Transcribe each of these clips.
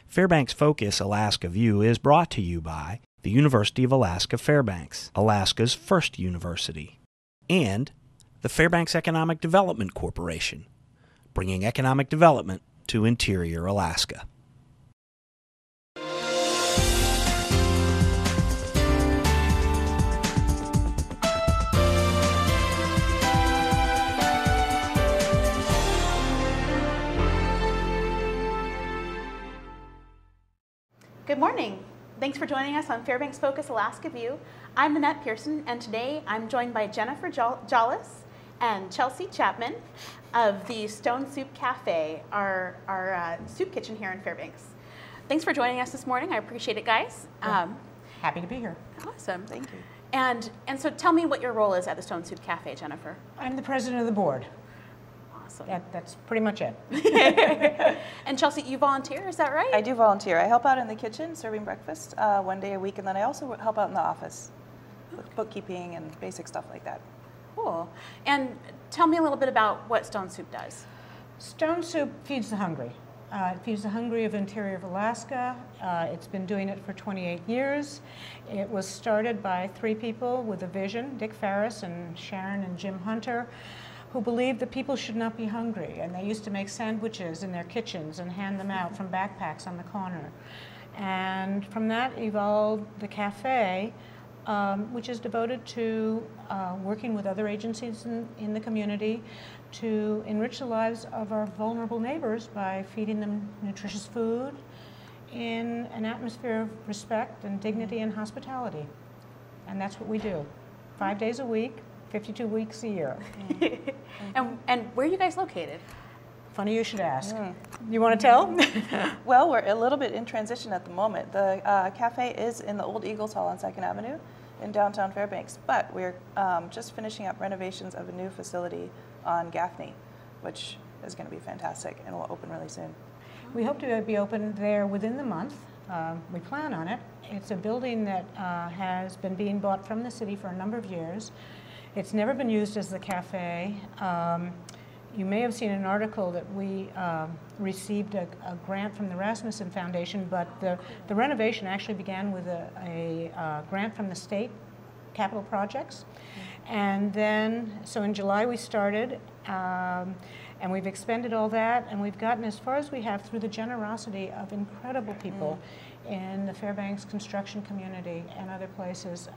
Fairbanks Focus Alaska View is brought to you by the University of Alaska Fairbanks, Alaska's first university, and the Fairbanks Economic Development Corporation, bringing economic development to interior Alaska. Good morning. Thanks for joining us on Fairbanks Focus Alaska View. I'm Nanette Pearson, and today I'm joined by Jennifer Jollis and Chelsea Chapman of the Stone Soup Cafe, our soup kitchen here in Fairbanks. Thanks for joining us this morning. I appreciate it, guys. Happy to be here. Awesome. Thank you. And so tell me what your role is at the Stone Soup Cafe, Jennifer. I'm the president of the board. Awesome. That's pretty much it. And Chelsea, you volunteer, is that right? I do volunteer. I help out in the kitchen serving breakfast 1 day a week, and then I also help out in the office with bookkeeping and basic stuff like that. Cool. And tell me a little bit about what Stone Soup does. Stone Soup feeds the hungry. It feeds the hungry of interior of Alaska. It's been doing it for 28 years. It was started by 3 people with a vision, Dick Farris and Sharon and Jim Hunter, who believed that people should not be hungry, and they used to make sandwiches in their kitchens and hand them out from backpacks on the corner. And from that evolved the cafe, which is devoted to working with other agencies in the community to enrich the lives of our vulnerable neighbors by feeding them nutritious food in an atmosphere of respect and dignity and hospitality. And that's what we do, 5 days a week, 52 weeks a year. And where are you guys located? Funny you should ask. You want to tell? Well, we're a little bit in transition at the moment. The cafe is in the old Eagles Hall on 2nd Avenue in downtown Fairbanks, but we're just finishing up renovations of a new facility on Gaffney, which is going to be fantastic and will open really soon. We hope to be open there within the month. We plan on it. It's a building that has been being bought from the city for a number of years. It's never been used as the cafe. You may have seen an article that we received a grant from the Rasmussen Foundation, but the renovation actually began with a grant from the state capital projects. And then, so in July we started, and we've expended all that, and we've gotten as far as we have through the generosity of incredible people in the Fairbanks construction community and other places.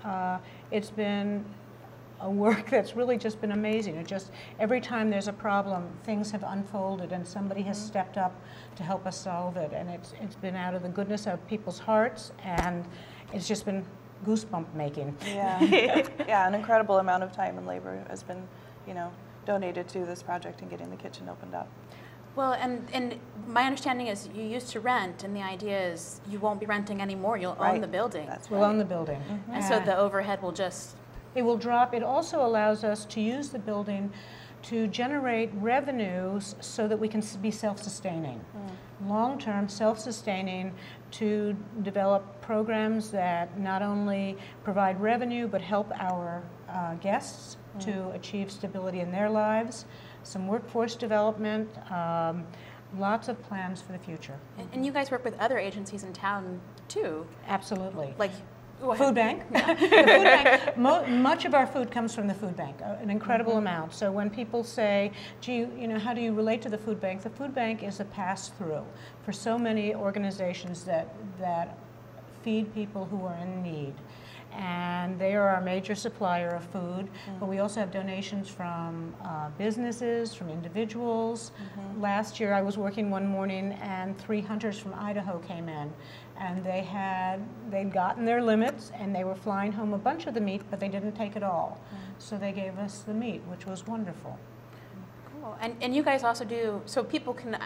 It's been a work that's really just been amazing. It just, every time there's a problem, things have unfolded and somebody has stepped up to help us solve it. And it's been out of the goodness of people's hearts, and it's just been goosebump making. Yeah, yeah, an incredible amount of time and labor has been, donated to this project and getting the kitchen opened up. Well, and my understanding is you used to rent, and the idea is you won't be renting anymore. You'll own the building. That's We'll own the building. And so the overhead will just... It will drop. It also allows us to use the building to generate revenues so that we can be self-sustaining. Long-term self-sustaining to develop programs that not only provide revenue but help our guests to achieve stability in their lives, some workforce development, lots of plans for the future. And you guys work with other agencies in town too? Absolutely. Like Food bank. The food bank. Much of our food comes from the food bank, an incredible amount. So when people say, gee, how do you relate to the food bank is a pass-through for so many organizations that feed people who are in need. And they are our major supplier of food, but we also have donations from businesses, from individuals. Last year I was working one morning and 3 hunters from Idaho came in, and they'd gotten their limits and they were flying home a bunch of the meat, but they didn't take it all. So they gave us the meat, which was wonderful. Cool. And you guys also do, so people can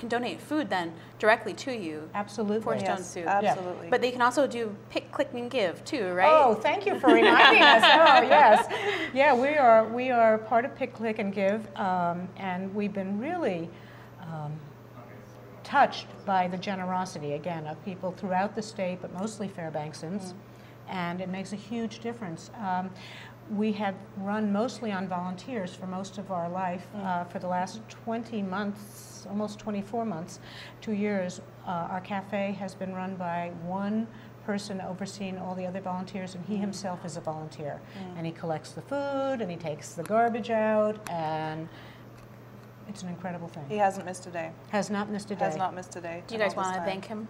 donate food then directly to you. Absolutely. For Stone Soup. Absolutely. But they can also do pick, click, and give too, right? Oh, thank you for reminding us. Oh, yes. Yeah, we are part of Pick, Click, and Give, and we've been really touched by the generosity, again, of people throughout the state, but mostly Fairbanksans, and it makes a huge difference. we have run mostly on volunteers for most of our life. For the last 20 months, almost 24 months, 2 years, our cafe has been run by one person overseeing all the other volunteers, and he himself is a volunteer. And he collects the food, and he takes the garbage out, and it's an incredible thing. He hasn't missed a day. Has not missed a day. Has not missed a day. Do you guys want to thank him?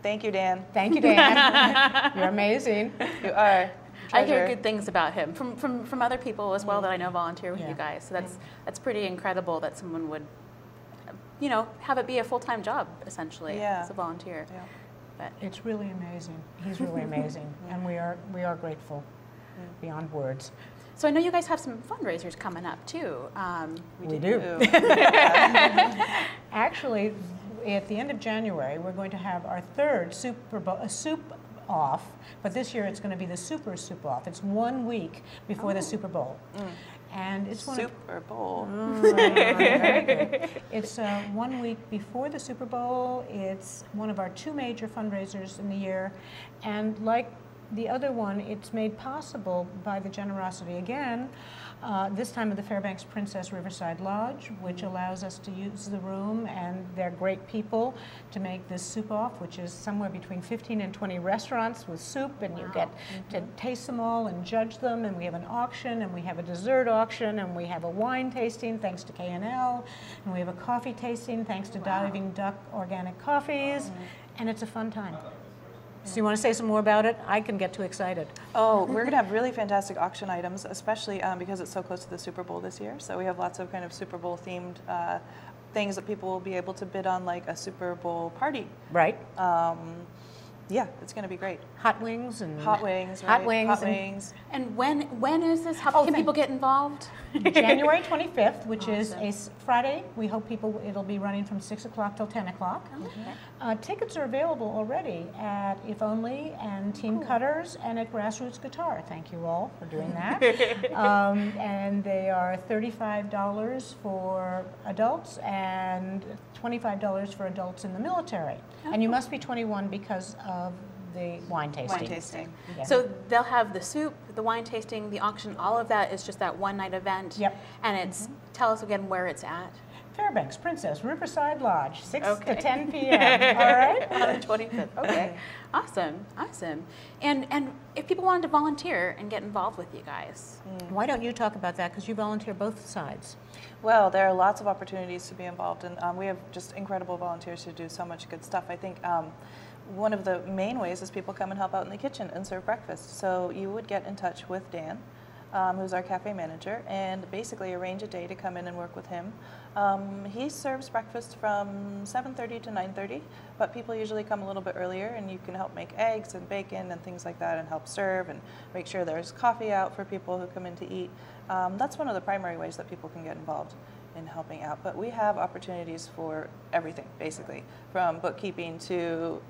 Thank you, Dan. Thank you, Dan. You're amazing. You are. I hear Treasure. good things about him from other people as well that I know volunteer with Yeah. you guys. So that's pretty incredible that someone would, you know, have it be a full-time job essentially Yeah. as a volunteer. Yeah. But It's really amazing. He's really amazing, and we are grateful beyond words. so I know you guys have some fundraisers coming up too. We do. Actually, at the end of January, we're going to have our third Super Bowl, soup off, but this year it's going to be the Super Soup Off. It's 1 week before the Super Bowl. And it's one of Super Bowl. very good. It's 1 week before the Super Bowl. It's one of our two major fundraisers in the year. And like the other one, it's made possible by the generosity, again, this time of the Fairbanks Princess Riverside Lodge, which allows us to use the room and their great people to make this soup off, which is somewhere between 15 and 20 restaurants with soup, and you get to taste them all and judge them, and we have an auction, and we have a dessert auction, and we have a wine tasting thanks to K&L, and we have a coffee tasting thanks to Diving Duck Organic Coffees, and it's a fun time. So you want to say some more about it? I can get too excited. Oh, we're going to have really fantastic auction items, especially because it's so close to the Super Bowl this year. So we have lots of kind of Super Bowl themed things that people will be able to bid on, like a Super Bowl party. Right? Yeah, it's going to be great. Hot wings and Hot wings, right? Hot wings. Hot and wings. and when is this? How can people get involved? January 25th, which is a Friday. We hope it'll be running from 6 o'clock till 10 o'clock. Tickets are available already at If Only and Team Cutters and at Grassroots Guitar. Thank you all for doing that. And they are $35 for adults and $25 for adults in the military. And you must be 21 because of the wine tasting. Wine tasting. Yeah. So they'll have the soup, the wine tasting, the auction, all of that is just that one night event. Yep. And it's, tell us again where it's at. Fairbanks Princess Riverside Lodge, 6 Okay. to 10 p.m. All right? On the 25th. Okay. Awesome. Awesome. And if people wanted to volunteer and get involved with you guys. Why don't you talk about that? Because you volunteer both sides. Well, there are lots of opportunities to be involved, and we have just incredible volunteers who do so much good stuff. I think one of the main ways is people come and help out in the kitchen and serve breakfast. So you would get in touch with Dan, who's our cafe manager, and basically arrange a day to come in and work with him. He serves breakfast from 7:30 to 9:30, but people usually come a little bit earlier, and you can help make eggs and bacon and things like that and help serve and make sure there's coffee out for people who come in to eat. That's one of the primary ways that people can get involved in helping out. But we have opportunities for everything, basically, from bookkeeping to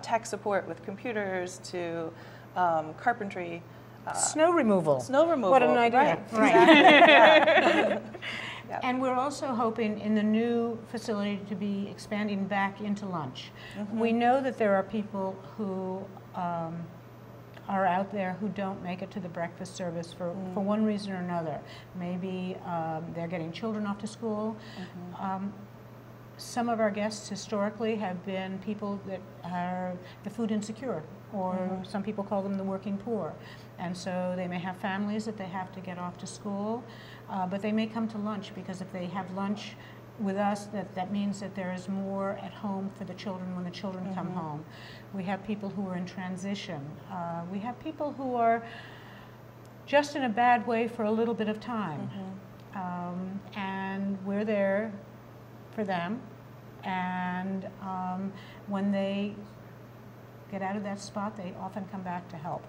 tech support with computers to carpentry. Snow removal. Snow removal. What an idea. Right. Right. Exactly. Yeah. And we're also hoping in the new facility to be expanding back into lunch. We know that there are people who are out there who don't make it to the breakfast service for one reason or another. Maybe they're getting children off to school. Some of our guests historically have been people that are the food insecure, or some people call them the working poor. And so they may have families that they have to get off to school, but they may come to lunch, because if they have lunch with us, that means that there is more at home for the children when the children come home. We have people who are in transition. We have people who are just in a bad way for a little bit of time. And we're there for them. And when they get out of that spot, they often come back to help.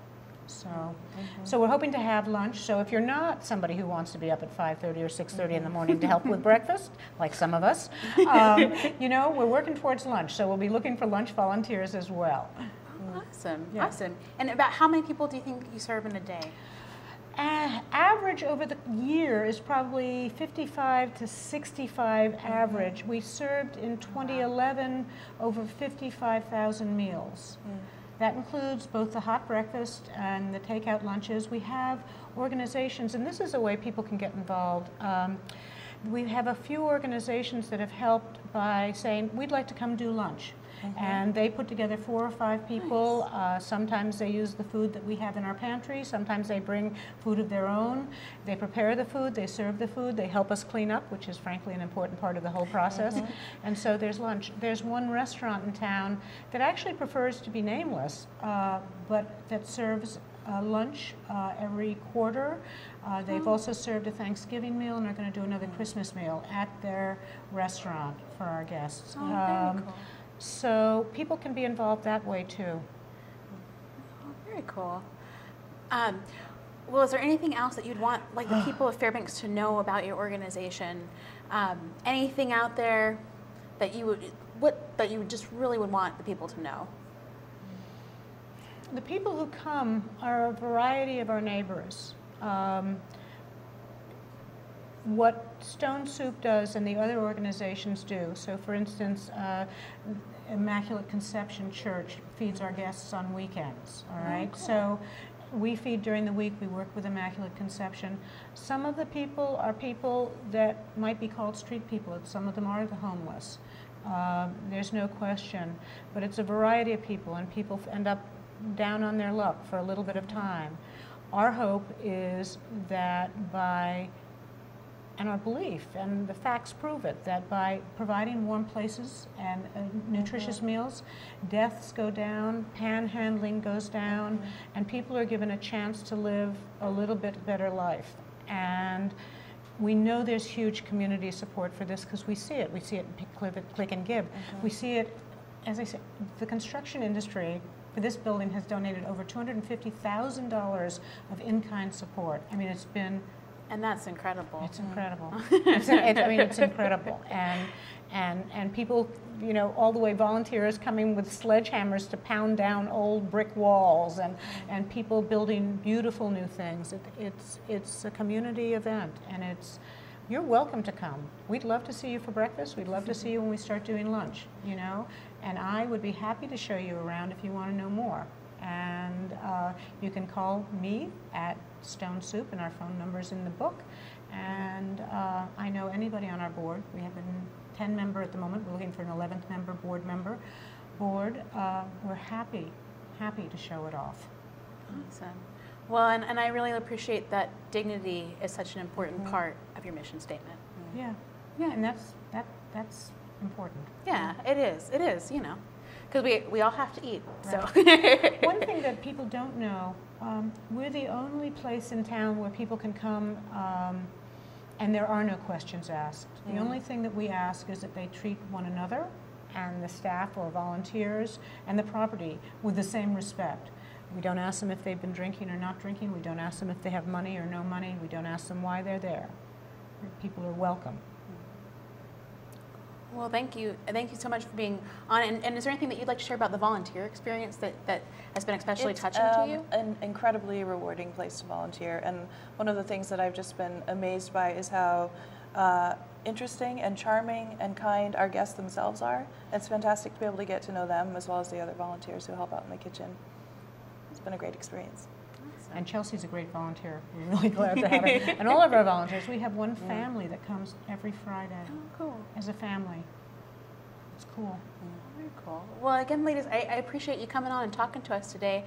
So we're hoping to have lunch. So if you're not somebody who wants to be up at 5:30 or 6:30 in the morning to help with breakfast, like some of us, you know, we're working towards lunch. So we'll be looking for lunch volunteers as well. Awesome. Yeah. Awesome. And about how many people do you think you serve in a day? Average over the year is probably 55 to 65 average. We served in 2011 over 55,000 meals. That includes both the hot breakfast and the takeout lunches. We have organizations, and this is a way people can get involved. We have a few organizations that have helped by saying, we'd like to come do lunch. And they put together 4 or 5 people. Nice. Sometimes they use the food that we have in our pantry. Sometimes they bring food of their own. They prepare the food, they serve the food, they help us clean up, which is frankly an important part of the whole process. And so there's lunch. There's one restaurant in town that actually prefers to be nameless, but that serves lunch every quarter. They've also served a Thanksgiving meal, and they're going to do another Christmas meal at their restaurant for our guests. Very cool. So people can be involved that way too. Oh, very cool. Well, is there anything else that you'd want, like, the people of Fairbanks to know about your organization? Anything out there that you would just really would want the people to know? The people who come are a variety of our neighbors. What Stone Soup does and the other organizations do. So for instance, Immaculate Conception Church feeds our guests on weekends, all right? Oh, cool. So we feed during the week, we work with Immaculate Conception. Some of the people are people that might be called street people, some of them are the homeless. There's no question, but it's a variety of people, and people end up down on their luck for a little bit of time. Our hope is that and our belief, and the facts prove it, that by providing warm places and nutritious meals, deaths go down, panhandling goes down, and people are given a chance to live a little bit better life. And we know there's huge community support for this because we see it. We see it in Click and Give. We see it, as I said, the construction industry for this building has donated over $250,000 of in-kind support. I mean, it's been... And that's incredible. It's incredible. I mean, it's incredible. And people, you know, all the way volunteers coming with sledgehammers to pound down old brick walls, and people building beautiful new things. It's a community event, and you're welcome to come. We'd love to see you for breakfast. We'd love to see you when we start doing lunch, you know. And I would be happy to show you around if you want to know more. And you can call me at Stone Soup, and our phone number's in the book. And I know anybody on our board. We have a 10-member at the moment. We're looking for an 11th member, board member. We're happy to show it off. Awesome. Well, and I really appreciate that dignity is such an important part of your mission statement. Yeah, and that's important. Yeah, it is, you know. Because we all have to eat, right. So. One thing that people don't know, we're the only place in town where people can come and there are no questions asked. The only thing that we ask is that they treat one another and the staff or volunteers and the property with the same respect. We don't ask them if they've been drinking or not drinking. We don't ask them if they have money or no money. We don't ask them why they're there. People are welcome. Well, thank you. Thank you so much for being on. And is there anything that you'd like to share about the volunteer experience that has been especially touching to you? It's an incredibly rewarding place to volunteer. And one of the things that I've just been amazed by is how interesting and charming and kind our guests themselves are. It's fantastic to be able to get to know them as well as the other volunteers who help out in the kitchen. It's been a great experience. And Chelsea's a great volunteer. We're really glad to have her. And all of our volunteers. We have one family that comes every Friday. Oh, cool. As a family. It's cool. Very cool. Well, again, ladies, I appreciate you coming on and talking to us today.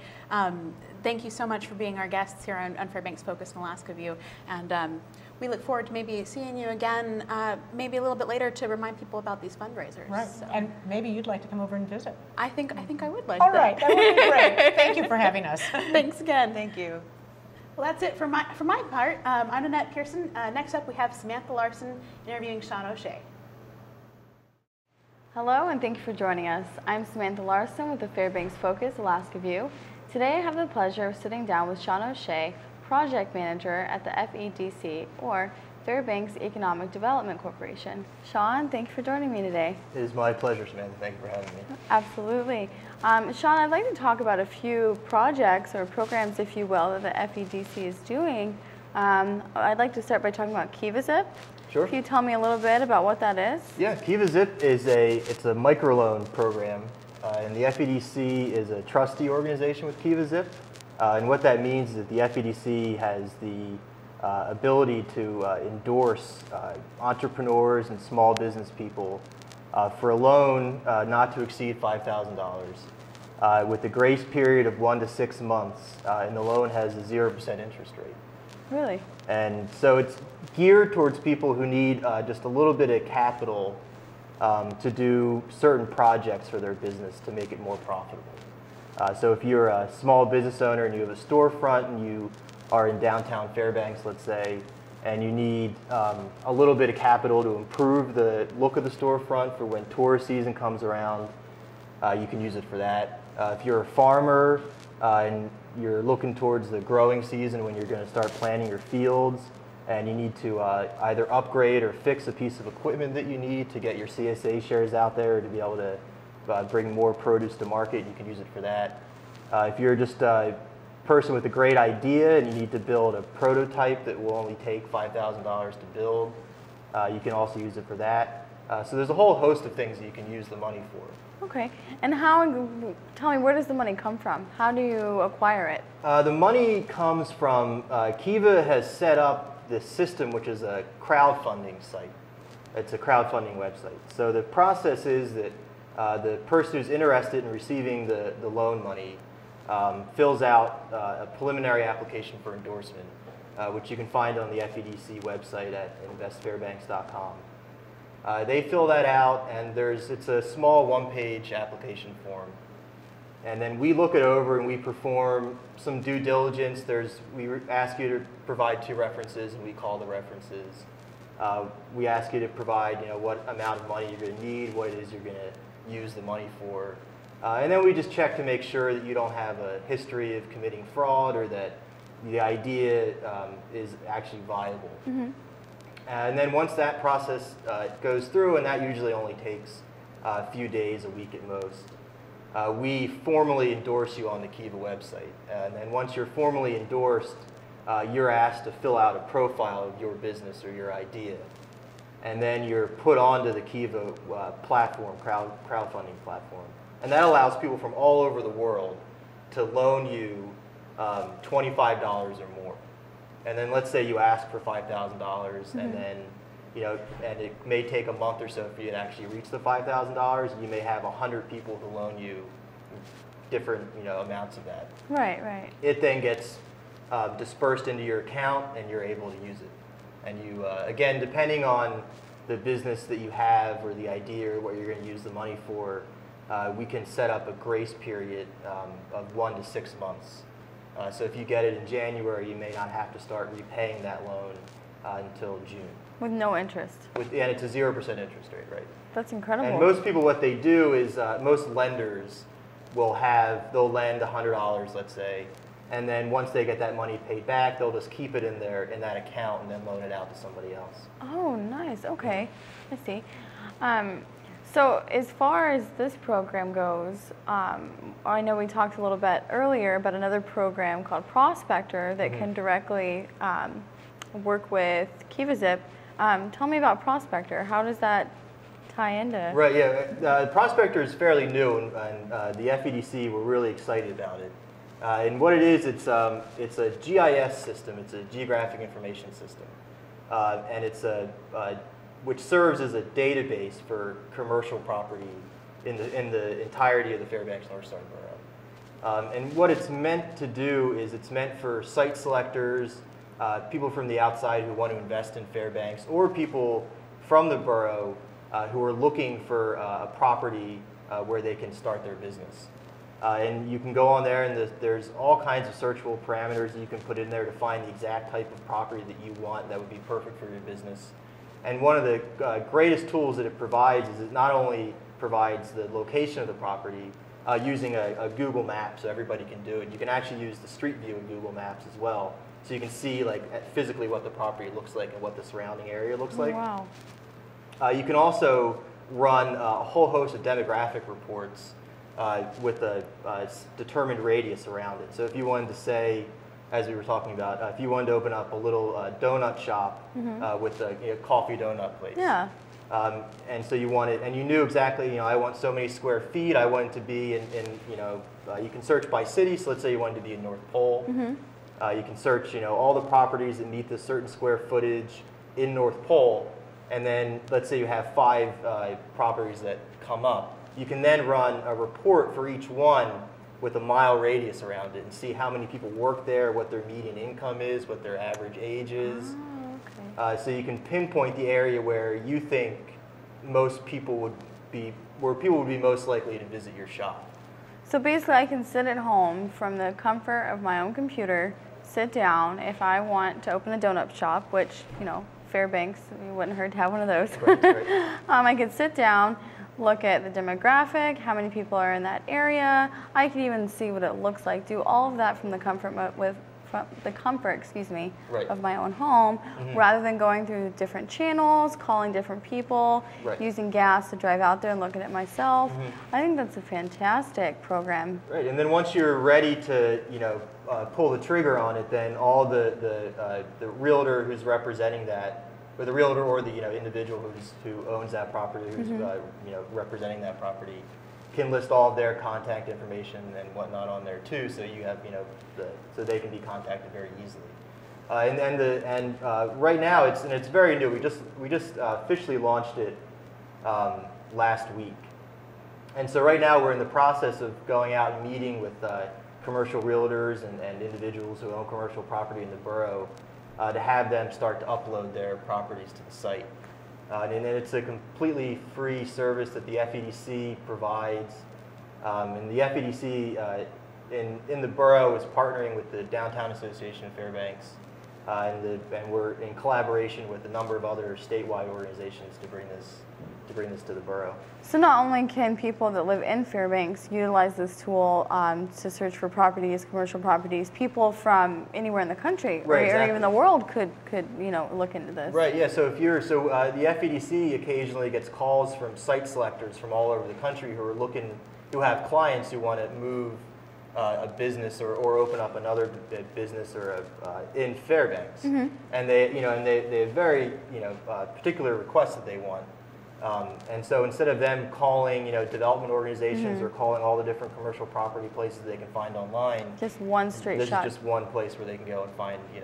Thank you so much for being our guests here on Fairbanks Focus and Alaska View. And we look forward to maybe seeing you again, maybe a little bit later to remind people about these fundraisers. Right. So. And maybe you'd like to come over and visit. I think I would like All that. All right. That would be great. Thank you for having us. Thanks again. Thank you. Well, that's it for my part. I'm Annette Pearson. Next up, we have Samantha Larson interviewing Sean O'Shea. Hello, and thank you for joining us. I'm Samantha Larson with the Fairbanks Focus Alaska View. Today I have the pleasure of sitting down with Sean O'Shea, Project Manager at the FEDC, or Fairbanks Economic Development Corporation. Sean, thank you for joining me today. It is my pleasure, Samantha. Thank you for having me. Absolutely. Sean, I'd like to talk about a few projects or programs, if you will, that the FEDC is doing. I'd like to start by talking about Kiva Zip. Sure. Can you tell me a little bit about what that is? Yeah, Kiva Zip is it's a microloan program And the FEDC is a trustee organization with Kiva Zip. And what that means is that the FEDC has the ability to endorse entrepreneurs and small business people for a loan not to exceed $5,000 with a grace period of 1 to 6 months, and the loan has a 0% interest rate. Really? And so it's geared towards people who need just a little bit of capital to do certain projects for their business to make it more profitable. So if you're a small business owner and you have a storefront and you are in downtown Fairbanks, let's say, and you need a little bit of capital to improve the look of the storefront for when tourist season comes around, you can use it for that. If you're a farmer and you're looking towards the growing season when you're going to start planting your fields and you need to either upgrade or fix a piece of equipment that you need to get your CSA shares out there to be able to bring more produce to market, you can use it for that. If you're just a person with a great idea and you need to build a prototype that will only take $5,000 to build, you can also use it for that. So there's a whole host of things that you can use the money for. Okay. And tell me, where does the money come from? How do you acquire it? The money comes from, Kiva has set up this system, which is a crowdfunding site. It's a crowdfunding website. So the process is that the person who's interested in receiving the loan money fills out a preliminary application for endorsement, which you can find on the FEDC website at investfairbanks.com. They fill that out, and it's a small one-page application form. And then we look it over and we perform some due diligence. We ask you to provide 2 references, and we call the references. We ask you to provide, what amount of money you're going to need, what it is you're going to use the money for. And then we just check to make sure that you don't have a history of committing fraud or that the idea is actually viable. Mm-hmm. And then once that process goes through, and that usually only takes a few days, a week at most, we formally endorse you on the Kiva website. And then once you're formally endorsed, you're asked to fill out a profile of your business or your idea. And then you're put onto the Kiva platform, crowdfunding platform. And that allows people from all over the world to loan you $25 or more. And then let's say you ask for $5,000, mm-hmm. and then, and it may take a month or so for you to actually reach the $5,000. You may have 100 people who loan you different, amounts of that. Right, right. It then gets dispersed into your account, and you're able to use it. And you, again, depending on the business that you have or the idea or what you're going to use the money for, we can set up a grace period of 1 to 6 months. So if you get it in January, you may not have to start repaying that loan until June. With no interest. And it's a 0% interest rate, right? That's incredible. And most people, what they do is most lenders they'll lend $100, let's say, and then once they get that money paid back, they'll just keep it in that account and then loan it out to somebody else. Oh, nice. Okay, I see. So as far as this program goes, I know we talked a little bit earlier about another program called Prospector that mm-hmm. can directly work with Kiva Zip. Tell me about Prospector. How does that tie into? Right, yeah. Prospector is fairly new, and the FEDC, we're really excited about it. And what it is, it's a GIS system. It's a geographic information system. And it's which serves as a database for commercial property in the entirety of the Fairbanks North Star Borough. And what it's meant to do is it's meant for site selectors, people from the outside who want to invest in Fairbanks, or people from the borough who are looking for a property where they can start their business. And you can go on there, and there's all kinds of searchable parameters that you can put in there to find the exact type of property that you want that would be perfect for your business. And one of the greatest tools that it provides is it not only provides the location of the property using a Google map, so everybody can do it. You can actually use the street view of Google Maps as well, so you can see physically what the property looks like and what the surrounding area looks like. Wow. You can also run a whole host of demographic reports with a determined radius around it. So if you wanted to say, as we were talking about, if you wanted to open up a little donut shop mm-hmm. With a coffee donut place, yeah. And so you wanted, and you knew exactly, you know, I want so many square feet. I want it to be you know, you can search by city. So let's say you wanted to be in North Pole. You can search, you know, all the properties that meet this certain square footage in North Pole. And then let's say you have 5 properties that come up. You can then run a report for each one with a mile radius around it and see how many people work there, what their median income is, what their average age is. Oh, okay. So you can pinpoint the area where you think most people would be, where people would be most likely to visit your shop. So basically I can sit at home from the comfort of my own computer, sit down. If I want to open a donut shop, which, you know, Fairbanks, it wouldn't hurt to have one of those. Right. I could sit down, look at the demographic, how many people are in that area. I can even see what it looks like. Do all of that from the comfort Right. of my own home, rather than going through different channels, calling different people, Right. using gas to drive out there and look at it myself. I think that's a fantastic program. Right, and then once you're ready to, you know, pull the trigger on it, then all the realtor who's representing that, or the realtor or the, you know, individual who owns that property, who's you know, representing that property, can list all of their contact information and whatnot on there too, so you have, you know, so they can be contacted very easily. Right now it's very new. We just officially launched it last week, and so right now we're in the process of going out and meeting with commercial realtors and individuals who own commercial property in the borough to have them start to upload their properties to the site. And it's a completely free service that the FEDC provides. And the FEDC in the borough is partnering with the Downtown Association of Fairbanks. And we're in collaboration with a number of other statewide organizations to bring this to the borough. So not only can people that live in Fairbanks utilize this tool to search for properties, commercial properties, people from anywhere in the country or even the world could you know, look into this. Right. Yeah. So the FEDC occasionally gets calls from site selectors from all over the country who have clients who want to move a business or open up another business or in Fairbanks, and they have very, you know, particular requests that they want. And so instead of them calling, you know, development organizations or calling all the different commercial property places they can find online, just one straight this shot. is just one place where they can go and find, you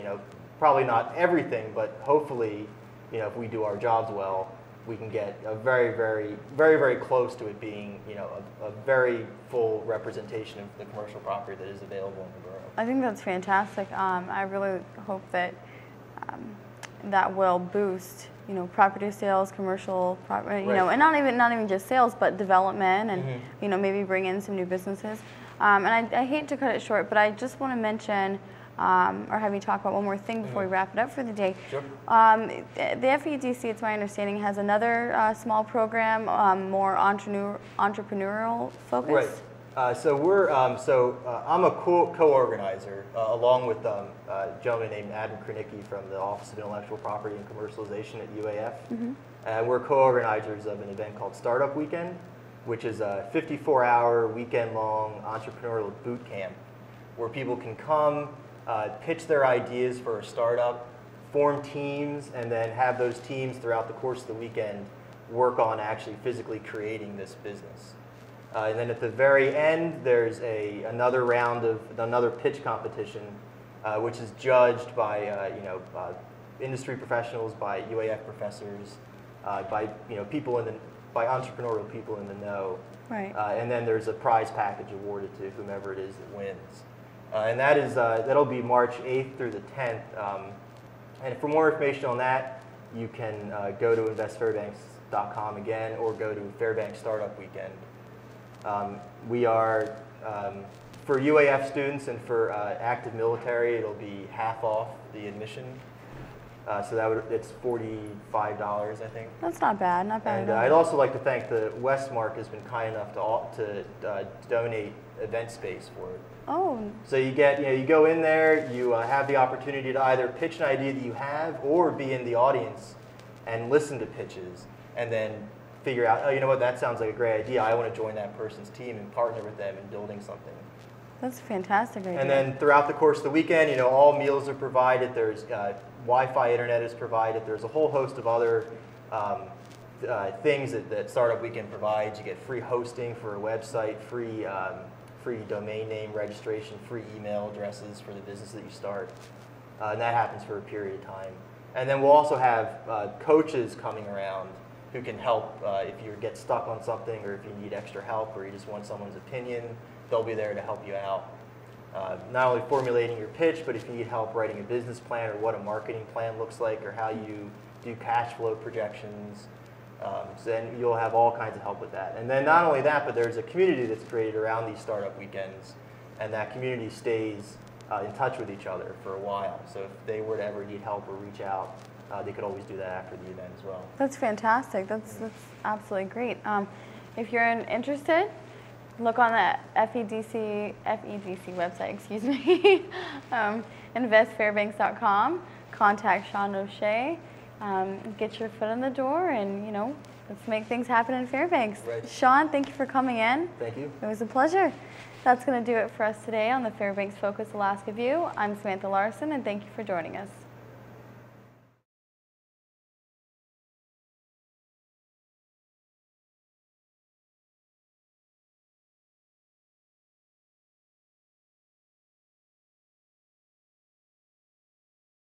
know, probably not everything, but hopefully, you know, if we do our jobs well, we can get a very, very, very, very close to it being, you know, a very full representation of the commercial property that is available in the borough. I think that's fantastic. I really hope that that will boost, you know, property sales, commercial property, you know, and not even just sales, but development, and you know, maybe bring in some new businesses. And I hate to cut it short, but I just want to mention, or have you talk about one more thing before we wrap it up for the day. Sure. The FEDC, it's my understanding, has another small program, more entrepreneurial focus. Right. I'm a co-organizer along with a gentleman named Adam Kranicki from the Office of Intellectual Property and Commercialization at UAF. We're co-organizers of an event called Startup Weekend, which is a 54-hour, weekend-long entrepreneurial boot camp where people can come, pitch their ideas for a startup, form teams, and then have those teams throughout the course of the weekend work on actually physically creating this business. And then at the very end, there's another round of another pitch competition, which is judged by industry professionals, by UAF professors, by by entrepreneurial people in the know. Right. And then there's a prize package awarded to whomever it is that wins. And that'll be March 8th through the 10th. And for more information on that, you can go to investfairbanks.com again, or go to Fairbanks Startup Weekend. We are, for UAF students and for active military, it'll be half off the admission. So it's $45, I think. That's not bad, not bad And at all. I'd also like to thank the Westmark has been kind enough to donate event space for it. Oh, So you go in there, you have the opportunity to either pitch an idea that you have or be in the audience and listen to pitches and then figure out, oh, you know what, that sounds like a great idea. I want to join that person's team and partner with them in building something. that's a fantastic idea. And then throughout the course of the weekend, all meals are provided. There's Wi-Fi internet is provided. There's a whole host of other things that Startup Weekend provides. You get free hosting for a website, free domain name registration, free email addresses for the business that you start. And that happens for a period of time. And then we'll also have coaches coming around who can help if you get stuck on something, or if you need extra help, or you just want someone's opinion. They'll be there to help you out. Not only formulating your pitch, but if you need help writing a business plan, or what a marketing plan looks like, or how you do cash flow projections, so then you'll have all kinds of help with that. And then not only that, but there's a community that's created around these startup weekends, and that community stays in touch with each other for a while. So if they were to ever need help or reach out, they could always do that after the event as well. That's fantastic. That's absolutely great. If you're interested, look on the FEDC website, excuse me, investfairbanks.com, contact Sean O'Shea, get your foot in the door, and let's make things happen in Fairbanks. Right. Sean, thank you for coming in. Thank you. It was a pleasure. That's going to do it for us today on the Fairbanks Focus Alaska View. I'm Samantha Larson, and thank you for joining us.